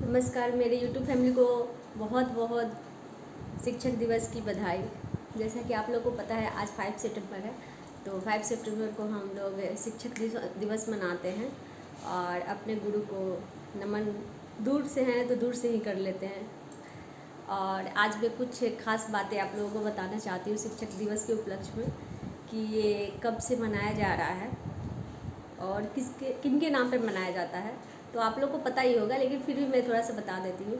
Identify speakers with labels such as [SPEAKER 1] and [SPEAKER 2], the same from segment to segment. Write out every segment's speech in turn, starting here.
[SPEAKER 1] नमस्कार। मेरे YouTube family को बहुत बहुत शिक्षक दिवस की बधाई। जैसा कि आप लोग को पता है आज 5 सितंबर है, तो 5 सितंबर को हम लोग शिक्षक दिवस मनाते हैं और अपने गुरु को नमन दूर से हैं तो दूर से ही कर लेते हैं। और आज मैं कुछ खास बातें आप लोगों को बताना चाहती हूँ शिक्षक दिवस के उपलक्ष्य में कि ये कब से मनाया जा रहा है और किनके नाम पर मनाया जाता है। तो आप लोग को पता ही होगा, लेकिन फिर भी मैं थोड़ा सा बता देती हूँ।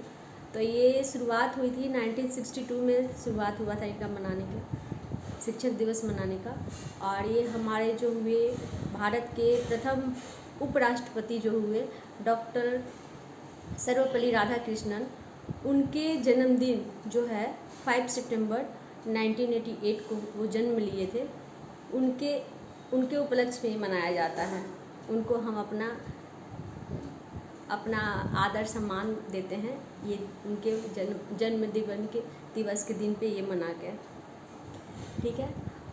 [SPEAKER 1] तो ये शुरुआत हुई थी 1962 में शुरुआत हुआ था इनका मनाने का, शिक्षक दिवस मनाने का। और ये हमारे जो हुए भारत के प्रथम उपराष्ट्रपति जो हुए डॉक्टर सर्वपल्ली राधाकृष्णन, उनके जन्मदिन जो है 5 सितंबर 1988 को वो जन्म लिए थे, उनके उपलक्ष्य में मनाया जाता है। उनको हम अपना आदर सम्मान देते हैं। ये उनके जन्म दिवस के दिन पे ये मना के, ठीक है।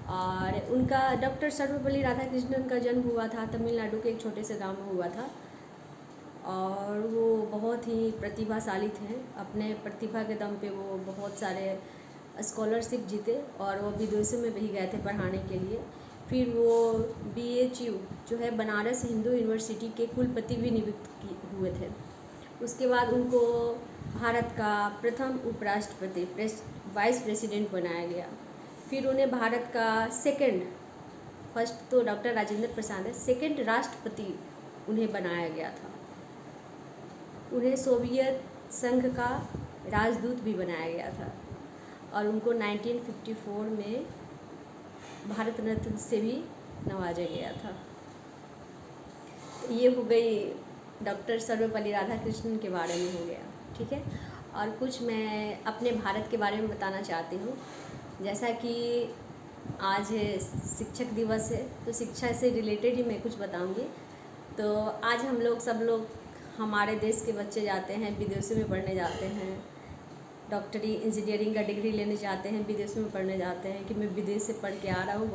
[SPEAKER 1] और उनका डॉक्टर सर्वपल्ली राधाकृष्णन का जन्म हुआ था तमिलनाडु के एक छोटे से गांव में हुआ था। और वो बहुत ही प्रतिभाशाली थे। अपने प्रतिभा के दम पे वो बहुत सारे स्कॉलरशिप जीते और वो विदेशों में भी गए थे पढ़ाने के लिए। फिर वो BHU जो है बनारस हिंदू यूनिवर्सिटी के कुलपति भी नियुक्त हुए थे। उसके बाद उनको भारत का प्रथम उपराष्ट्रपति वाइस प्रेसिडेंट बनाया गया। फिर उन्हें भारत का फर्स्ट तो डॉक्टर राजेंद्र प्रसाद है, सेकंड राष्ट्रपति उन्हें बनाया गया था। उन्हें सोवियत संघ का राजदूत भी बनाया गया था और उनको 1954 में भारत रत्न से भी नवाजा गया था। ये हो गई डॉक्टर सर्वपल्ली राधाकृष्णन के बारे में हो गया, ठीक है। और कुछ मैं अपने भारत के बारे में बताना चाहती हूँ। जैसा कि आज शिक्षक दिवस है तो शिक्षा से रिलेटेड ही मैं कुछ बताऊँगी। तो आज हम लोग सब लोग हमारे देश के बच्चे जाते हैं विदेशों में पढ़ने जाते हैं, डॉक्टरी इंजीनियरिंग का डिग्री लेने जाते हैं, विदेशों में पढ़ने जाते हैं कि मैं विदेश से पढ़ के आ रहा हूँ।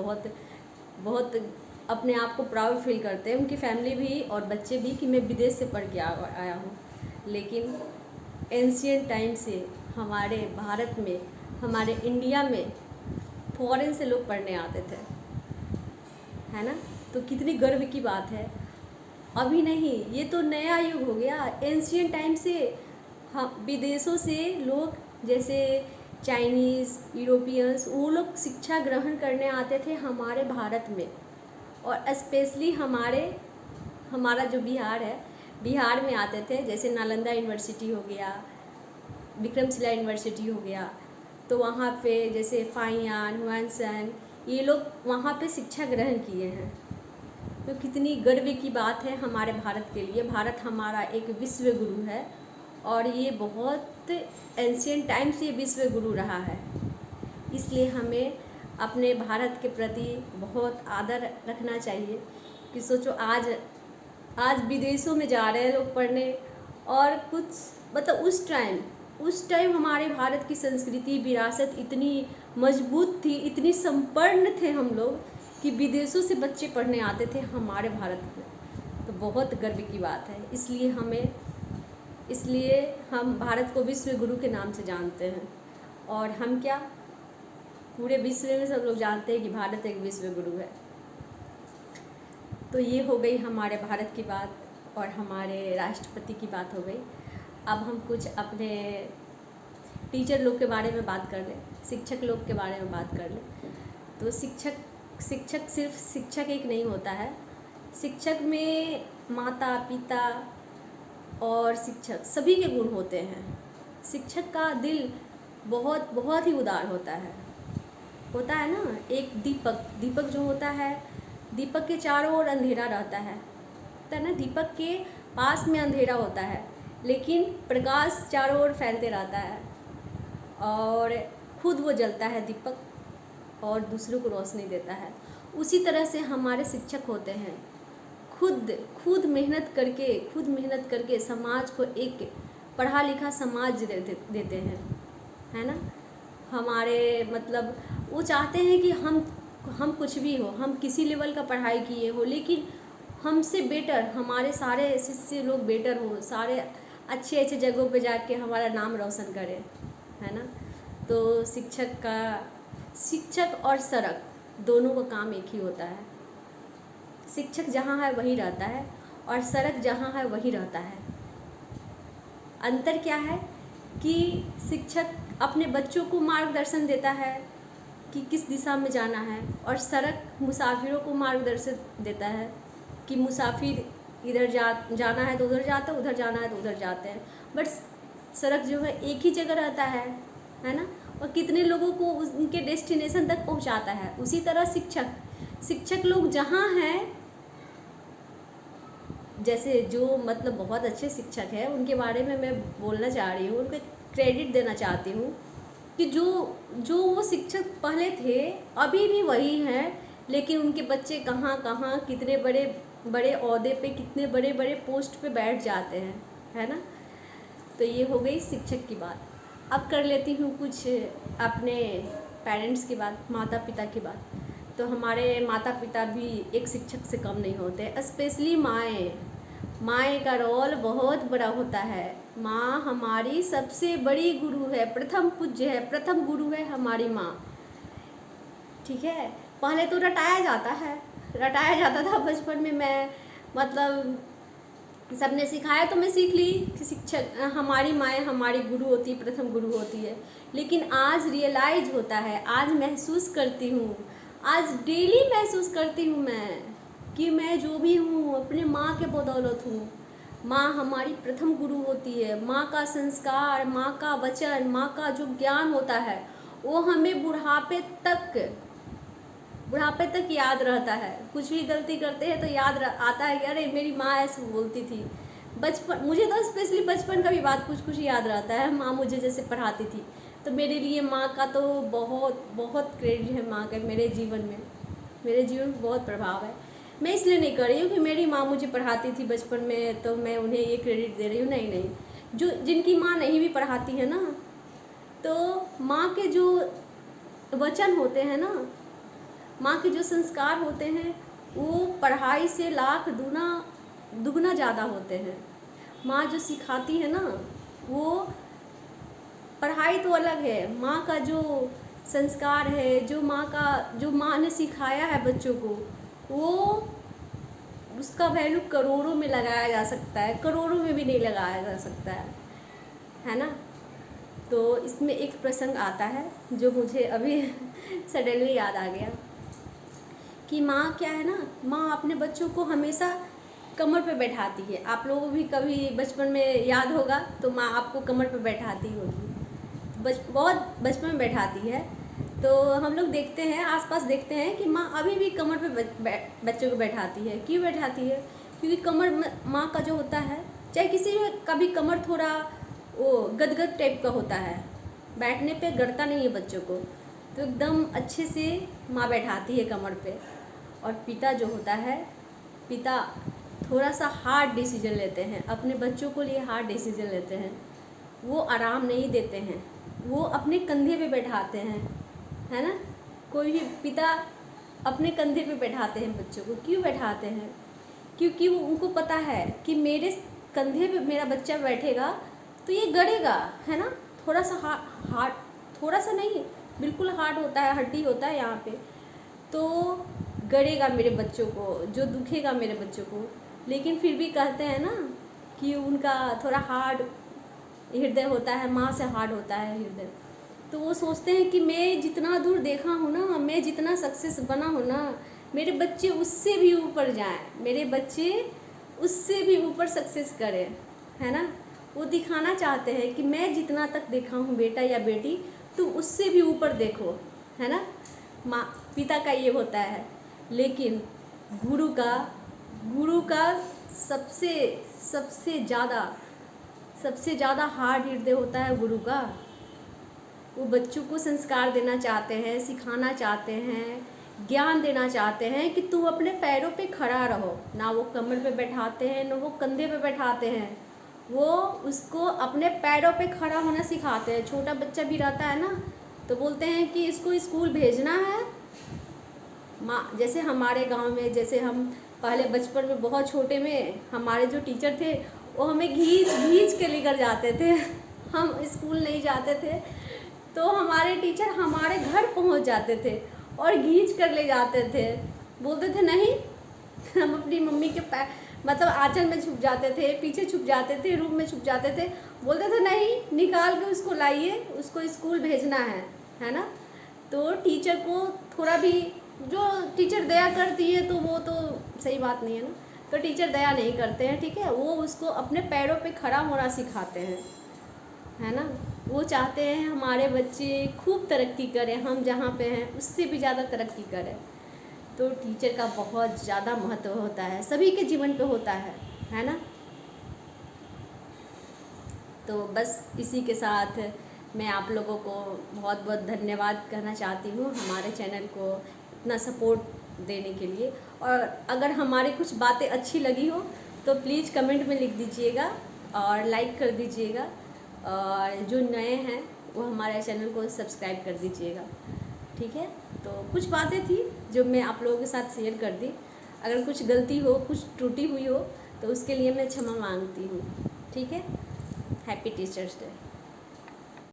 [SPEAKER 1] बहुत अपने आप को प्राउड फील करते हैं, उनकी फैमिली भी और बच्चे भी, कि मैं विदेश से पढ़ के आया हूँ। लेकिन एंशिएंट टाइम से हमारे भारत में, हमारे इंडिया में फॉरेन से लोग पढ़ने आते थे, है ना। तो कितनी गर्व की बात है। अभी नहीं, ये तो नया युग हो गया। एंशिएंट टाइम से हम विदेशों से लोग जैसे चाइनीज़, यूरोपियंस, वो लोग शिक्षा ग्रहण करने आते थे हमारे भारत में। और स्पेशली हमारा जो बिहार है, बिहार में आते थे। जैसे नालंदा यूनिवर्सिटी हो गया, विक्रमशिला यूनिवर्सिटी हो गया, तो वहाँ पे जैसे फाहियान, हुआनसेन, ये लोग वहाँ पे शिक्षा ग्रहण किए हैं। तो कितनी गर्व की बात है हमारे भारत के लिए। भारत हमारा एक विश्व गुरु है और ये बहुत एंशिएंट टाइम से विश्व गुरु रहा है। इसलिए हमें अपने भारत के प्रति बहुत आदर रखना चाहिए। कि सोचो आज विदेशों में जा रहे हैं लोग पढ़ने, और कुछ मतलब उस टाइम हमारे भारत की संस्कृति विरासत इतनी मजबूत थी, इतनी संपन्न थे हम लोग कि विदेशों से बच्चे पढ़ने आते थे हमारे भारत में। तो बहुत गर्व की बात है। इसलिए हम भारत को विश्व गुरु के नाम से जानते हैं। और हम क्या, पूरे विश्व में सब लोग जानते हैं कि भारत एक विश्व गुरु है। तो ये हो गई हमारे भारत की बात और हमारे राष्ट्रपति की बात हो गई। अब हम कुछ अपने टीचर लोग के बारे में बात कर लें, शिक्षक लोग के बारे में बात कर लें। तो शिक्षक सिर्फ शिक्षक एक नहीं होता है। शिक्षक में माता पिता और शिक्षक सभी के गुण होते हैं। शिक्षक का दिल बहुत बहुत ही उदार होता है ना। एक दीपक जो होता है, दीपक के चारों ओर अंधेरा रहता है ना। दीपक के पास में अंधेरा होता है, लेकिन प्रकाश चारों ओर फैलते रहता है और खुद वो जलता है दीपक और दूसरों को रोशनी देता है। उसी तरह से हमारे शिक्षक होते हैं। खुद मेहनत करके समाज को एक पढ़ा लिखा समाज देते हैं, है ना। हमारे मतलब वो चाहते हैं कि हम कुछ भी हो, हम किसी लेवल का पढ़ाई किए हो, लेकिन हमसे बेटर हमारे सारे शिष्य लोग बेटर हो, सारे अच्छे अच्छे जगहों पे जाके हमारा नाम रोशन करे, है ना। तो शिक्षक और सड़क दोनों का काम एक ही होता है। शिक्षक जहाँ है वहीं रहता है और सड़क जहाँ है वहीं रहता है। अंतर क्या है कि शिक्षक अपने बच्चों को मार्गदर्शन देता है कि किस दिशा में जाना है, और सड़क मुसाफिरों को मार्गदर्शन देता है कि मुसाफिर इधर जाना है तो उधर जाते हैं, उधर जाना है तो उधर जाते हैं। बट सड़क जो है एक ही जगह रहता है ना, और कितने लोगों को उनके डेस्टिनेशन तक पहुंचाता है। उसी तरह शिक्षक लोग जहाँ हैं, जैसे जो मतलब बहुत अच्छे शिक्षक हैं उनके बारे में मैं बोलना चाह रही हूँ, उनको क्रेडिट देना चाहती हूँ कि जो वो शिक्षक पहले थे अभी भी वही हैं, लेकिन उनके बच्चे कहाँ कहाँ कितने बड़े बड़े ओहदे पे, कितने बड़े बड़े पोस्ट पे बैठ जाते हैं, है ना। तो ये हो गई शिक्षक की बात। अब कर लेती हूँ कुछ अपने पेरेंट्स की बात, माता पिता की बात। तो हमारे माता पिता भी एक शिक्षक से कम नहीं होते, स्पेशली माएँ का रोल बहुत बड़ा होता है। माँ हमारी सबसे बड़ी गुरु है, प्रथम पूज्य है, प्रथम गुरु है हमारी माँ, ठीक है। पहले तो रटाया जाता था बचपन में। मैं मतलब सबने सिखाया तो मैं सीख ली कि शिक्षक हमारी माएँ हमारी गुरु होती, प्रथम गुरु होती है। लेकिन आज रियलाइज होता है, आज महसूस करती हूँ, आज डेली महसूस करती हूँ मैं कि मैं जो भी हूँ अपने माँ के बदौलत हूँ। माँ हमारी प्रथम गुरु होती है। माँ का संस्कार, माँ का वचन, माँ का जो ज्ञान होता है वो हमें बुढ़ापे तक याद रहता है। कुछ भी गलती करते हैं तो याद आता है कि अरे मेरी माँ ऐसे बोलती थी। बचपन, मुझे तो स्पेशली बचपन का भी बात कुछ याद रहता है। माँ मुझे जैसे पढ़ाती थी, तो मेरे लिए माँ का तो बहुत बहुत क्रेडिट है। माँ का मेरे जीवन में बहुत प्रभाव है। मैं इसलिए नहीं कर रही हूँ कि मेरी माँ मुझे पढ़ाती थी बचपन में तो मैं उन्हें ये क्रेडिट दे रही हूँ, नहीं। जो जिनकी माँ नहीं भी पढ़ाती है ना, तो माँ के जो वचन होते हैं ना, माँ के जो संस्कार होते हैं वो पढ़ाई से लाख दुगना ज़्यादा होते हैं। माँ जो सिखाती है ना, वो पढ़ाई तो अलग है, माँ का जो संस्कार है, जो माँ ने सिखाया है बच्चों को, वो उसका वैल्यू करोड़ों में लगाया जा सकता है, करोड़ों में भी नहीं लगाया जा सकता है ना। तो इसमें एक प्रसंग आता है जो मुझे अभी सडनली याद आ गया कि माँ क्या है ना, माँ अपने बच्चों को हमेशा कमर पे बैठाती है। आप लोगों को भी कभी बचपन में याद होगा तो माँ आपको कमर पे बैठाती होगी, बहुत बचपन में बैठाती है। तो हम लोग देखते हैं, आसपास देखते हैं कि माँ अभी भी कमर पे बच्चों को बैठाती है। क्यों बैठाती है? क्योंकि कमर माँ का जो होता है, चाहे किसी का भी कमर थोड़ा वो गदगद टाइप का होता है, बैठने पे गड़ता नहीं है बच्चों को, तो एकदम अच्छे से माँ बैठाती है कमर पे। और पिता जो होता है, पिता थोड़ा सा हार्ड डिसीजन लेते हैं, अपने बच्चों को लिए हार्ड डिसीजन लेते हैं। वो आराम नहीं देते हैं, वो अपने कंधे पे बैठाते हैं, है ना। कोई भी पिता अपने कंधे पे बैठाते हैं बच्चों को। क्यों बैठाते हैं? क्योंकि वो उनको पता है कि मेरे कंधे पे मेरा बच्चा बैठेगा तो ये गड़ेगा, है ना। थोड़ा सा हार्ड, थोड़ा सा नहीं, बिल्कुल हार्ड होता है, हड्डी होता है यहाँ पे, तो गड़ेगा मेरे बच्चों को, जो दुखेगा मेरे बच्चों को। लेकिन फिर भी कहते हैं ना कि उनका थोड़ा हार्ड हृदय होता है, माँ से हार्ड होता है हृदय। तो वो सोचते हैं कि मैं जितना दूर देखा हूँ ना, मैं जितना सक्सेस बना हूँ ना, मेरे बच्चे उससे भी ऊपर जाएं, मेरे बच्चे उससे भी ऊपर सक्सेस करें, है ना। वो दिखाना चाहते हैं कि मैं जितना तक देखा हूँ बेटा या बेटी, तुम उससे भी ऊपर देखो, है ना। माँ पिता का ये होता है। लेकिन गुरु का सबसे ज़्यादा हार्ड हृदय होता है गुरु का। वो बच्चों को संस्कार देना चाहते हैं, सिखाना चाहते हैं, ज्ञान देना चाहते हैं कि तू अपने पैरों पे खड़ा रहो। ना वो कमर पे बैठाते हैं, ना वो कंधे पे बैठाते हैं, वो उसको अपने पैरों पे खड़ा होना सिखाते हैं। छोटा बच्चा भी रहता है ना, तो बोलते हैं कि इसको स्कूल भेजना है। माँ, जैसे हमारे गांव में, जैसे हम पहले बचपन में बहुत छोटे में, हमारे जो टीचर थे वो हमें घींच के लेकर जाते थे। हम स्कूल नहीं जाते थे तो हमारे टीचर हमारे घर पहुंच जाते थे और खींच कर ले जाते थे। बोलते थे नहीं, हम अपनी मम्मी के मतलब आंचल में छुप जाते थे, पीछे छुप जाते थे, रूम में छुप जाते थे। बोलते थे नहीं, निकाल के उसको लाइए, उसको स्कूल भेजना है ना। तो टीचर को थोड़ा भी, जो टीचर दया करती है तो वो तो सही बात नहीं है ना, तो टीचर दया नहीं करते हैं, ठीक है। वो उसको अपने पैरों पे खड़ा होना सिखाते हैं, है ना। वो चाहते हैं हमारे बच्चे खूब तरक्की करें, हम जहाँ पे हैं उससे भी ज़्यादा तरक्की करें। तो टीचर का बहुत ज़्यादा महत्व होता है, सभी के जीवन पे होता है ना। तो बस इसी के साथ मैं आप लोगों को बहुत बहुत धन्यवाद कहना चाहती हूँ हमारे चैनल को इतना सपोर्ट देने के लिए। और अगर हमारी कुछ बातें अच्छी लगी हो तो प्लीज़ कमेंट में लिख दीजिएगा और लाइक कर दीजिएगा, और जो नए हैं वो हमारे चैनल को सब्सक्राइब कर दीजिएगा, ठीक है। तो कुछ बातें थी जो मैं आप लोगों के साथ शेयर कर दी। अगर कुछ गलती हो, कुछ त्रुटि हुई हो तो उसके लिए मैं क्षमा मांगती हूँ, ठीक है। Happy teachers day.